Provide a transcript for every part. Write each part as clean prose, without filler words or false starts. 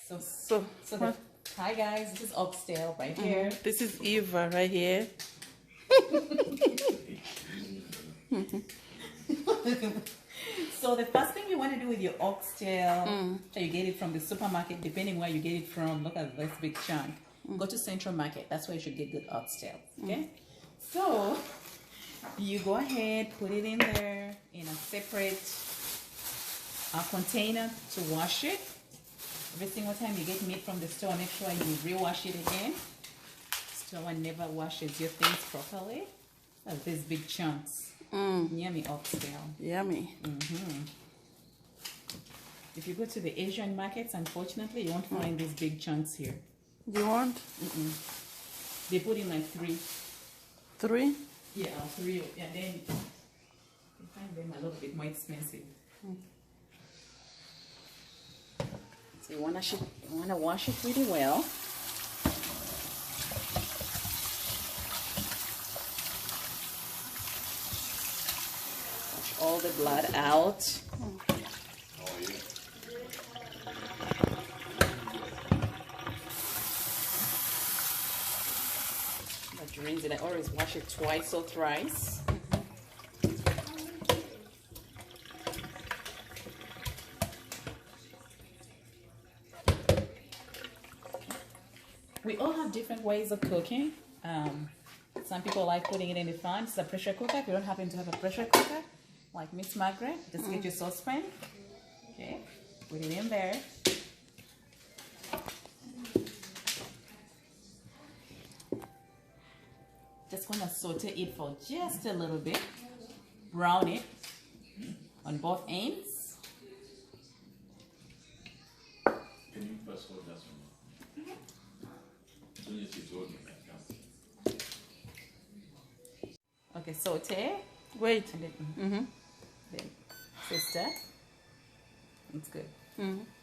So hi guys, this is OXTAIL right here. This is Eva right here. So the first thing you want to do with your OXTAIL, you get it from the supermarket, depending where you get it from. Look at this big chunk. Go to Central Market. That's where you should get good OXTAIL. Okay. So you go ahead, put it in there in a separate container to wash it. Every single time you get meat from the store, make sure you rewash it again. Store never washes your things properly. That's these big chunks. Yummy OXTAIL. Yummy. If you go to the Asian markets, unfortunately, you won't find these big chunks here. You want? They put in like three. Three? Yeah, three. Yeah, then you find them a little bit more expensive. So you wanna wash it really well. Wash all the blood out. But rinse it. I always wash it twice or thrice. We all have different ways of cooking. Some people like putting it in the fan. It's a pressure cooker. If you don't happen to have a pressure cooker, like Miss Margaret, just get your saucepan. Okay, put it in there. Just want to saute it for just a little bit. Brown it on both ends. Can you first hold that one? Okay, saute. Wait. And then, then sister. It's good.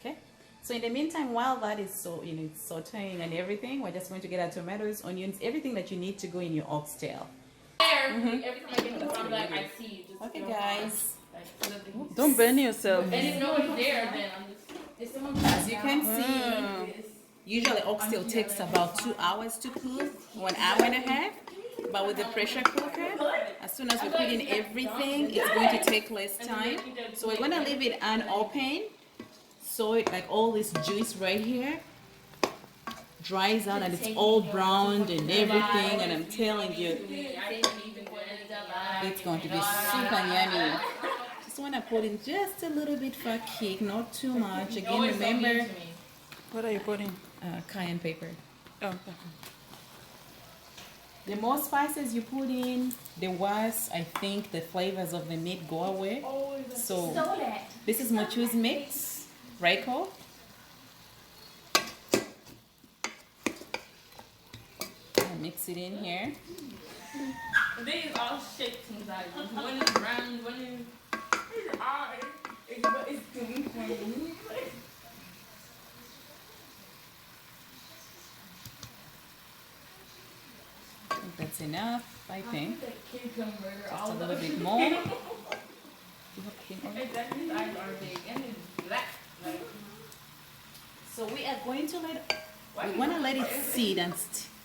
Okay. So in the meantime, while that is it's sauteing and everything, we're just going to get our tomatoes, onions, everything that you need to go in your OXTAIL. Every time I get the I'm like, I see you. Okay, guys. Don't burn yourself. And if no one's there, then I'm just. As you can see, usually OXTAIL takes about 2 hours to cook, 1 hour and a half. But with the pressure cooker, as soon as we put in everything, it's going to take less time. So we're going to leave it unopened, so it, like all this juice right here dries out and it's all browned and everything. And I'm telling you, it's going to be super yummy. Just want to put in just a little bit for a kick, not too much. Again, remember, What are you putting? cayenne pepper. Oh. The more spices you put in, the worse I think the flavors of the meat go away. So this is Machu's mix, right, Cole? I'll mix it in here. These all shapes inside. One is round, one is odd. It's what it's doing for me. I think that's enough, I think. Cucumber, Just all a little the bit more. Exactly, eyes are big and it's black. So we are going to we want to let it sit and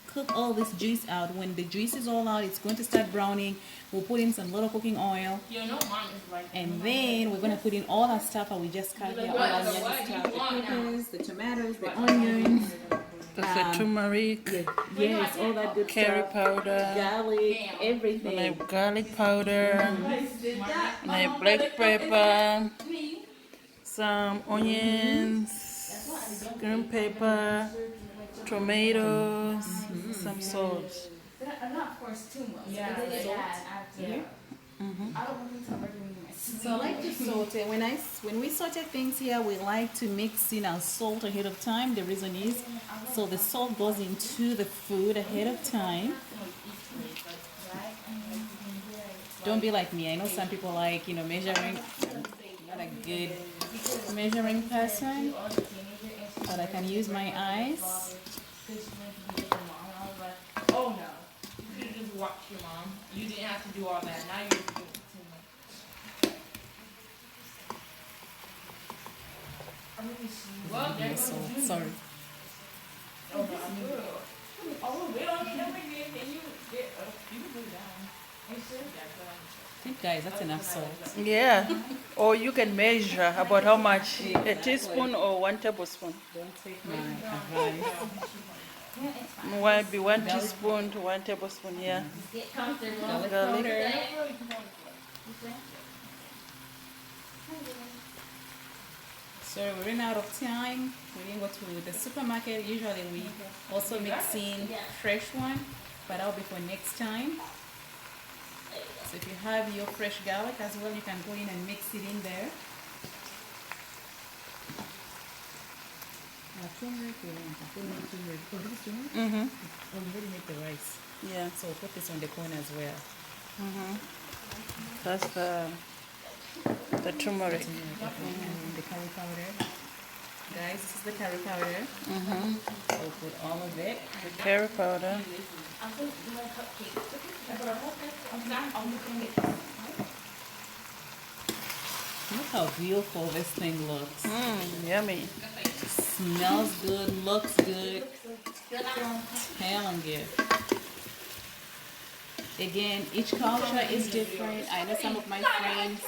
cook all this juice out. When the juice is all out, it's going to start browning. We'll put in some little cooking oil. You know, mom is like. And then we're going to put in all our stuff that we just cut here. All our yummy stuff. The peppers, the tomatoes, the onions. The turmeric, Yes, all that good curry stuff. powder, Garlic, and everything. a garlic powder, and a black pepper, some onions, green pepper, tomatoes, some salt. I'm not forced too much. Yeah, I don't want to cover doing myself. So I like to saute. When we saute things here, we like to mix in our salt ahead of time. The reason is so the salt goes into the food ahead of time. Don't be like me. I know some people like measuring. I'm not a good measuring person, but I can use my eyes. Oh no. You could just watch your mom. You didn't have to do all that. Now you're doing too much. I'm really Well, there's So sorry. Oh, we don't need everything. Can you get you can put it down. You should. I think, guys, that's enough salt. Yeah. Or you can measure about how much. A teaspoon or 1 tablespoon. Don't take my advice. Might be 1 teaspoon to 1 tablespoon, yeah. Get comfortable. Garlic Garlic. powder. So we ran out of time. We didn't go to the supermarket. Usually we also mix in fresh one, but that'll be for next time. So if you have your fresh garlic as well, you can go in and mix it in there. Turmeric, turmeric. Oh, this is turmeric? Mm-hmm. Oh, you already make the rice. Yeah. So we'll put this on the corner as well. Mm-hmm. That's the turmeric. And the curry powder. Guys, this is the curry powder. Mm-hmm. So we'll put all of it. The curry powder. Look how beautiful this thing looks. Yummy. Smells good, looks good. Telling you. Again, each culture is different. I know some of my friends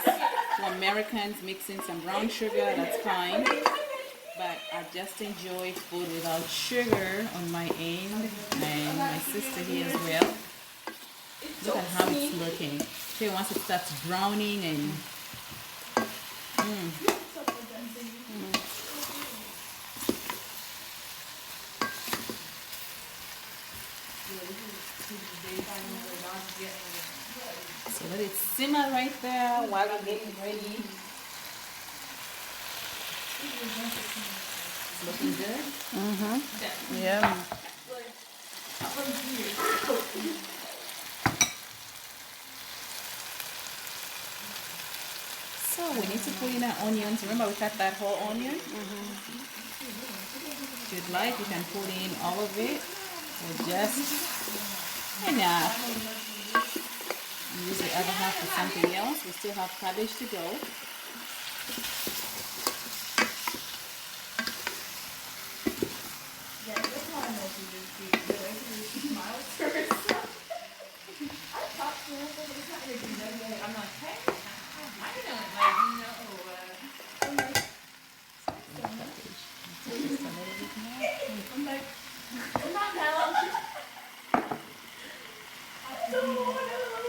who are Americans mix in some brown sugar, that's fine. But I just enjoy food without sugar on my end, and my sister here as well. Look at how it's looking. Okay, once it starts browning and so let it simmer right there while you're getting ready. Looking good? Mm-hmm. Yummy. So we need to put in our onions. Remember we cut that whole onion? If you'd like, you can put in all of it or just enough. Use the other half for something else. We still have cabbage to go.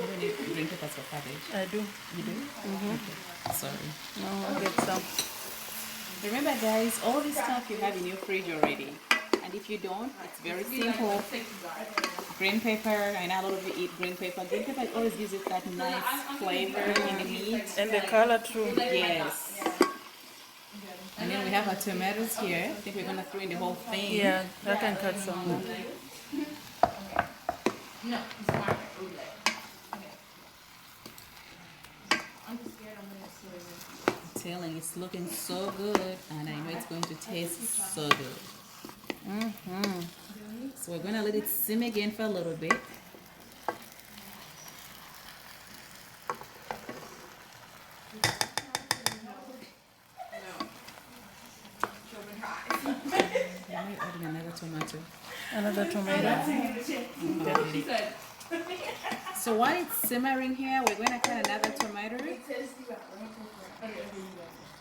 You don't need green peppers for cabbage. I do. You do? Okay. Sorry. No, I'll get some. Remember, guys, all this stuff you have in your fridge already. And if you don't, it's very simple. Green pepper, I know a lot of you eat green pepper. Green pepper always gives it that nice flavor in the meat. And the color too. Yes. And then we have our tomatoes here. I think we're going to throw in the whole thing. Yeah, I can cut some more. No, it's fine. I'm just scared I'm gonna slow I'm telling you, it's looking so good. And I know it's going to taste so good. So we're going to let it simmer again for a little bit. Let me add in another tomato. Another tomato. So while it's simmering here, we're going to cut another tomato.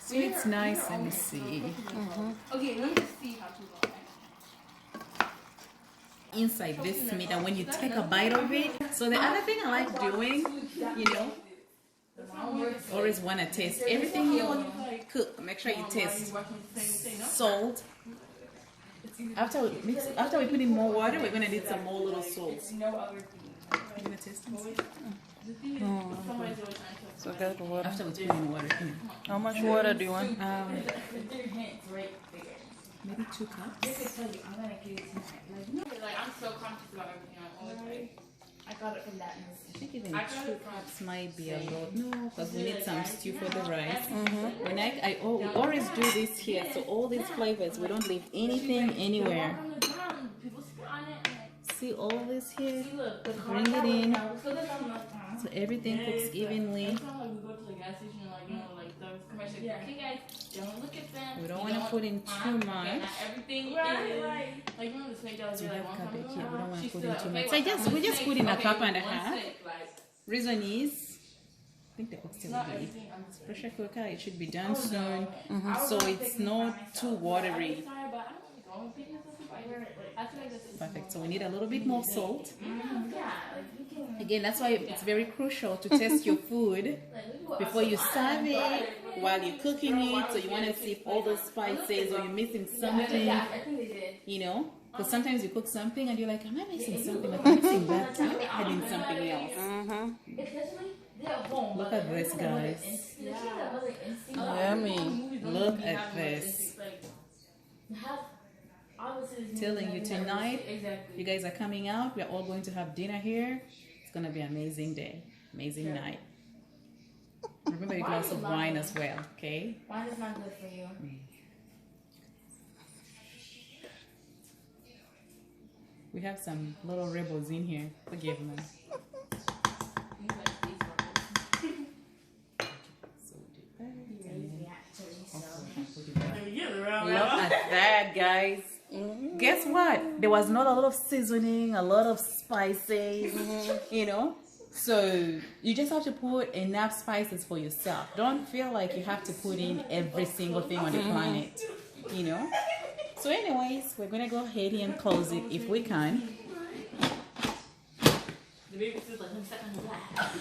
So it's nice. Let me see. Okay, let me see how to go. Inside this meat, and when you take a bite of it. So the other thing I like doing, you know, always want to taste everything you cook. Make sure you taste salt. After we put in more water, we're gonna need some more little salt. You gonna taste it? So get water. After we put in water. How much water do you want? Maybe 2 cups. Like, I'm so conscious about everything I always say. I got it from that. I think even 2 cups might be a lot. No, because we need some stew for the rice. When we always do this here, so all these flavors, we don't leave anything anywhere. See all this here? Bring it in, so everything cooks evenly. don't look at them. We don't You want to put in too much. Okay, not everything is like remember the snake that was We here like have one cabbage time here. We don't want to She's put still in like, too okay, much. what So kind we of just put snake? in a Okay, cup and a one half. snake, like, Reason is, I think the oxtail not will be everything. I'm just pressure cooker. It should be done Oh, soon, no. I was so gonna it's pick mine not myself. too watery. I'm sorry, but I don't really go and pick myself up. I feel like that's Perfect. So we need a little bit more salt. yeah, like you can. Again, that's why it's very crucial to test your food before you serve it, while you're cooking it. So you want to see if all those spices or you're missing something, I think they did. you know. Because sometimes you cook something and you're like, am I missing something? Like, I'm missing that. I'm adding something else. Look at this, guys. Yummy. Look at this. Telling you tonight, you guys are coming out. We're all going to have dinner here. It's going to be an amazing day, amazing night. Remember your glass of wine as well, okay? Wine is not good for you. We have some little rebels in here. Forgive them. So we do that, and then also we can put it back. Look at that, guys. Guess what? There was not a lot of seasoning, a lot of spices, you know. So you just have to put enough spices for yourself. Don't feel like you have to put in every single thing on the planet, you know. So anyways, we're gonna go ahead and close it if we can. The baby feels like I'm stuck on the lap.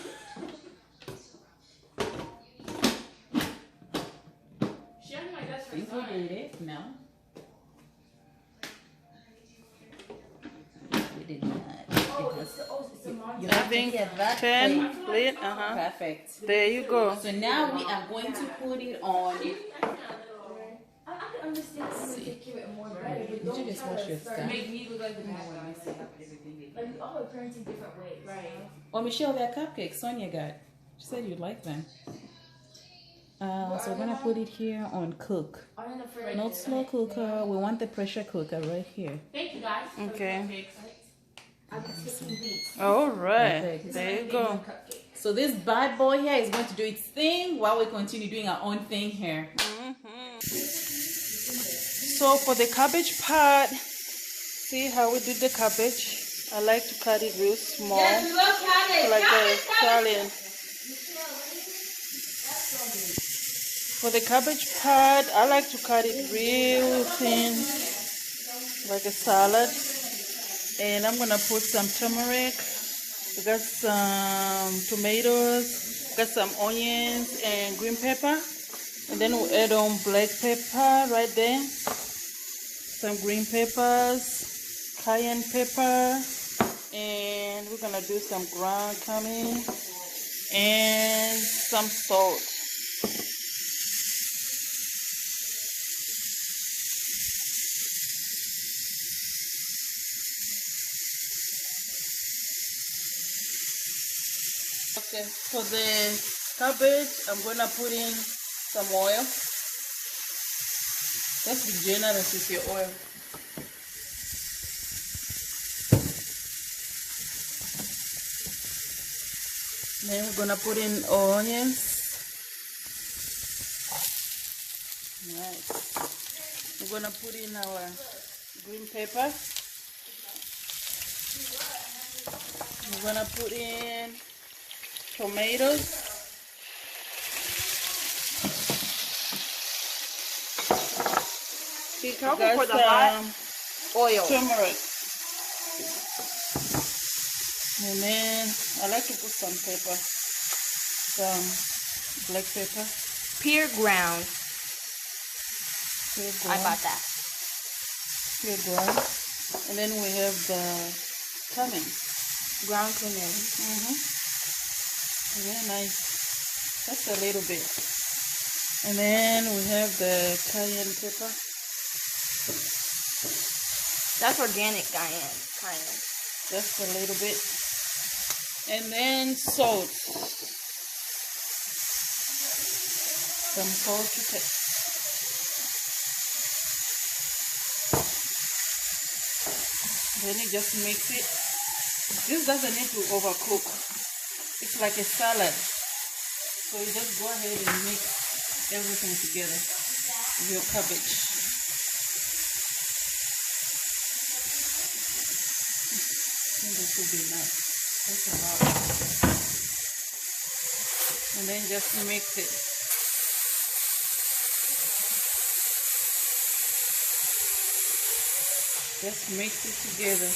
She had my best Think we did it? No. We did not. You have to think get that 10 plate. plate. Perfect. There you go. So now we are going to put it on. I can understand how to take care of it more better, but Did don't you just try wash to your start- stuff? Make me look like the bad guy. Like we all are parenting different ways. Right. Oh, Michelle, they're cupcakes Sonia got. She said you'd like them. So we're gonna put it here on cook. Are in the fridge. Not slow cooker. We want the pressure cooker right here. Thank you guys. for the Okay. cupcakes. I'll be taking these. All right. Perfect. There you go. Cupcakes. So this bad boy here is going to do its thing while we continue doing our own thing here. So for the cabbage part, see how we do the cabbage? I like to cut it real small, Yes, we love cabbage. like Cabbage, a Italian. For the cabbage part, I like to cut it real thin, like a salad. And I'm gonna put some turmeric. We got some tomatoes, got some onions and green pepper. And then we'll add on black pepper right there. Some green peppers, cayenne pepper, and we're gonna do some ground cumin and some salt. Okay, for the cabbage, I'm gonna put in some oil. Just be generous with your oil. Then we're gonna put in onions. Nice. We're gonna put in our green pepper. We're gonna put in tomatoes. Be We got oil. turmeric. And then I like to put some pepper, some black pepper. Pure ground. Pure I ground, bought that. pure ground. And then we have the cumin. Ground cumin. Very nice. Just a little bit. And then we have the cayenne pepper. That's organic cayenne. Just a little bit. And then salt. Some salt to taste. Then you just mix it. This doesn't need to overcook. It's like a salad. So you just go ahead and mix everything together. your cabbage. I think this will be enough. That's a lot. And then just mix it. Just mix it together.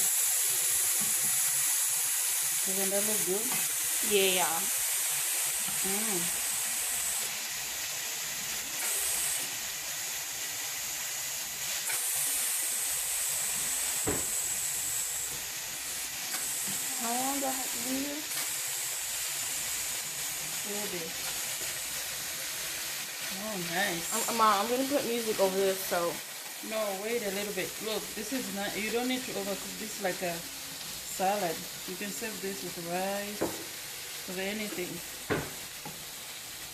Doesn't that look good? Yeah. How long do I have to be here? Oh, nice. Mom, I'm gonna put music over this, so. No, wait a little bit. Look, this is not, you don't need to overcook this like a salad. You can serve this with rice, with anything.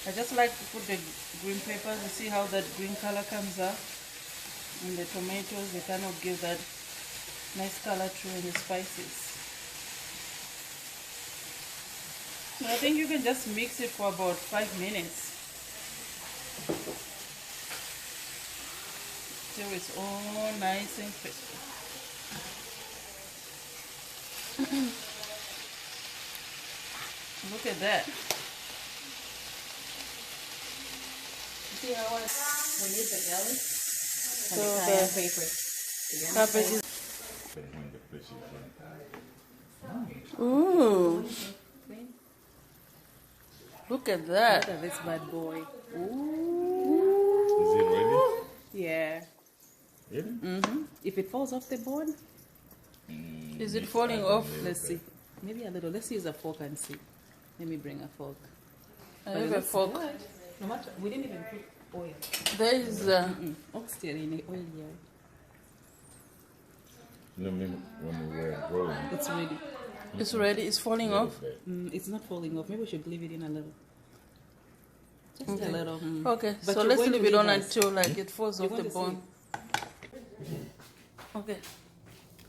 I just like to put the green peppers. You see how that green color comes up? And the tomatoes, they kind of give that nice color too, and the spices. So I think you can just mix it for about 5 minutes. Till it's all nice and crispy. Look at that. See how we need the belly So and the the paper. cabbage is. Ooh. Look at that. Look at this bad boy. Is it ready? Yeah. Really? If it falls off the board, Is it falling off? let's see. Maybe a little. Let's use a fork and see. Let me bring a fork. I have a fork. No matter. We didn't even put oil. There is Oxtail in the oil here. No, maybe when we were growing. It's ready. it's ready. It's falling off. It's not falling off. Maybe we should leave it in a little. Just a little. Okay, But so you're let's going to leave it on leave us. until like it falls You're off the going to bone. Okay.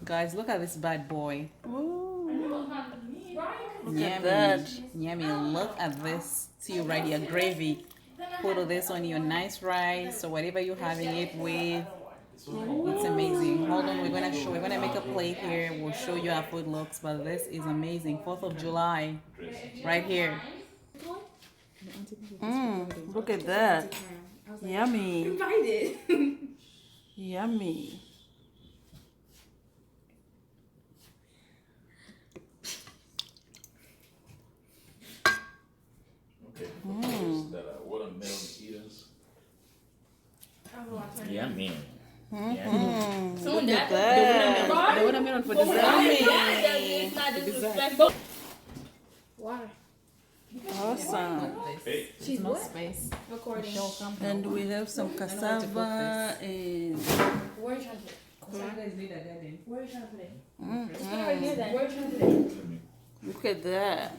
Guys, look at this bad boy. Look at that. Yummy. Look at this stew right here. Gravy. Put this on your nice rice or whatever you're having it with. It's amazing. Hold on, we're gonna make a plate here. We'll show you how food looks, but this is amazing. 4th of July. Right here. Look at that. Yummy. Yummy. Okay. That are watermelon eaters. Yummy. Soon Look at that. that. The watermelon for dessert. It's not disrespectful. Why? Awesome. There's no space. Recording. And we have some cassava and Where are you trying to put it? So you guys need a garden. Where are you trying to put it? Just put it right here then. Where are you trying to put it? look at that.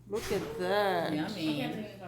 Look at that. Yummy. I can't put it in